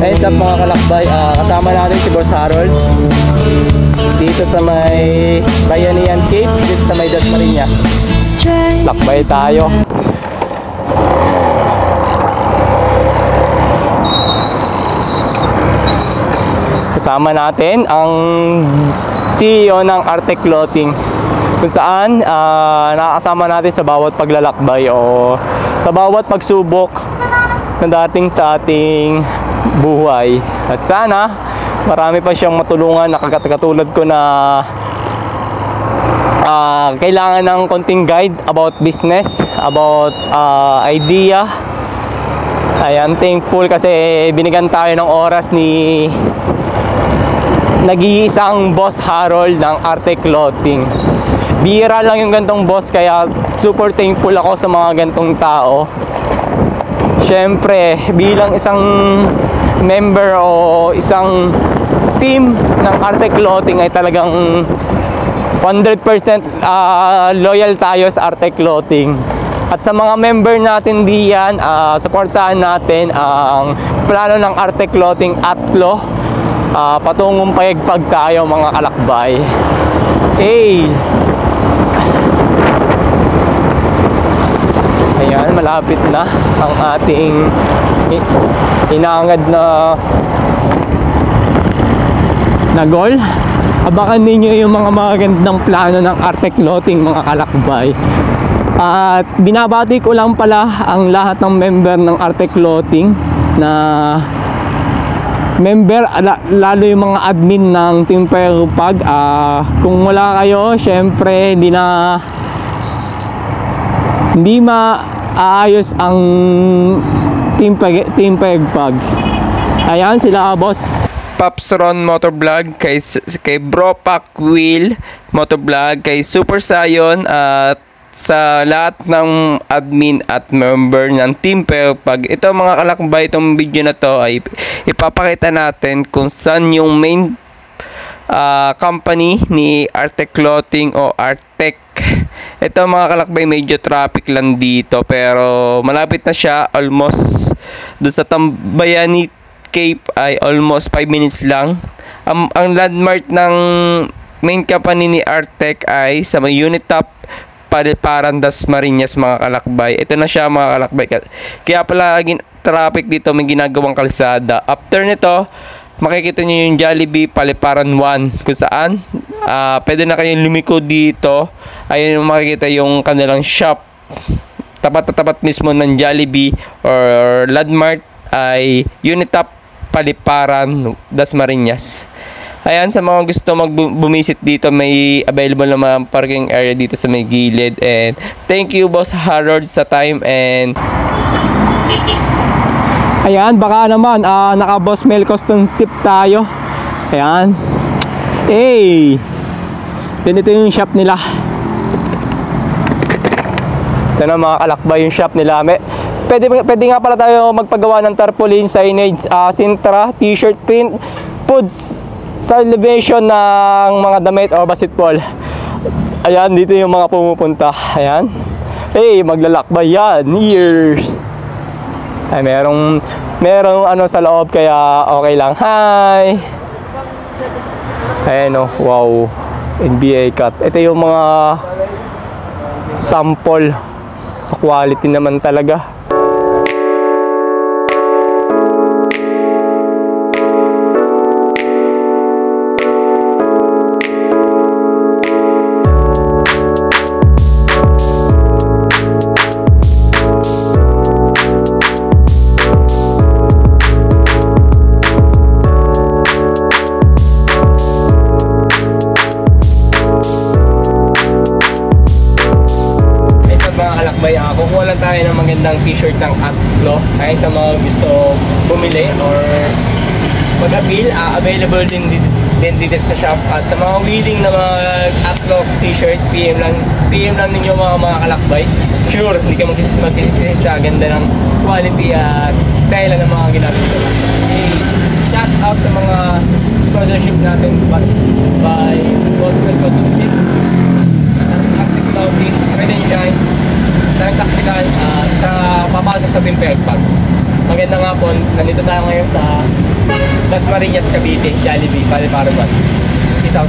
Ayun sa mga kalakbay, kasama natin si Boss Harold dito sa may Bayanihan Cape, dito sa may Dasmariñas. Lakbay tayo. Kasama natin ang CEO ng Arte Clothing, kung saan nakakasama natin sa bawat paglalakbay o sa bawat pagsubok na dating sa ating buhay. At sana marami pa siyang matulungan na katulad ko na kailangan ng konting guide about business, about idea. Ayan, thankful kasi binigyan tayo ng oras ni nag-iisang Boss Harold ng Arte Clothing. Bihira lang yung gantong boss, kaya super thankful ako sa mga gantong tao. Siyempre, bilang isang member o isang team ng Arte Clothing ay talagang 100% loyal tayo sa Arte Clothing. At sa mga member natin diyan, suportahan natin ang plano ng Arte Clothing Atlo. Patungong payagpag tayo mga kalakbay. Hey! Ayan, malapit na ang ating inangad na goal. Abangan ninyo yung mga magandang plano ng Arte Clothing mga kalakbay. At binabati ko lang pala ang lahat ng member ng Arte Clothing na member, lalo yung mga admin ng Team Payagpag. Kung wala kayo, syempre hindi maayos ang Team Payagpag. Ayan sila Boss Pops Ron Motovlog, kay Bro Pac Will Motovlog, kay Super Sayon, at sa lahat ng admin at member ng Team Payagpag. Ito mga kalakbay, itong video na to ay ipapakita natin kung saan yung main company ni Arte Clothing o Artec. Ito mga kalakbay, medyo traffic lang dito pero malapit na siya, almost doon sa Bayanihan Cape ay almost 5 minutes lang. Ang landmark ng main company ni Artec ay sa may Unitop Paliparan, Dasmariñas mga kalakbay. Ito na siya mga kalakbay. Kaya pala traffic dito, may ginagawang kalsada. After nito, makikita nyo yung Jollibee Paliparan 1 kung saan pwede na kayong lumiko dito. Ayun yung makikita yung kanilang shop. Tapat mismo ng Jollibee or landmark ay Unitop Paliparan, Dasmariñas. Ayan, sa mga gusto bumisit dito, may available na mga parking area dito sa may gilid. And thank you Boss Harold sa time. And ayan, baka naman naka Boss Mel custom sip tayo. Ayan. Hey! Ganito yung shop nila. Ito na mga kalakbay yung shop nila. Pwede nga pala tayo magpagawa ng tarpaulin, signage, sintra, t-shirt print, foods, sa elevation ng mga damit o basketball. Ayan, dito yung mga pumupunta. Ayan. Hey, maglalakbay yan. Years. Ay, merong ano sa loob, kaya okay lang. Hi. Ayan o, wow. NBA cut. Ito yung mga sample. Sa quality naman talaga. Kukuha lang tayo ng magandang t-shirt ng Atlo. Kaya sa mga gusto bumili or mag-appeal, available din dito sa shop. At sa mga willing na mga Atlo t-shirt, PM lang ninyo mga kalakbay. Sure, hindi ka mag-isisi sa ganda ng quality at kaya lang ng mga ginagawa nito. Okay, shout out sa mga sponsorship natin by Boss Mel Cosmetic, Arte Clothing, Credential, sa tactical, sa papasok sa Team Payagpag. magandang hapon. Nandito tayo ngayon sa Las Marinas, Cavite, Jollibee, Paliparaguan. Peace out.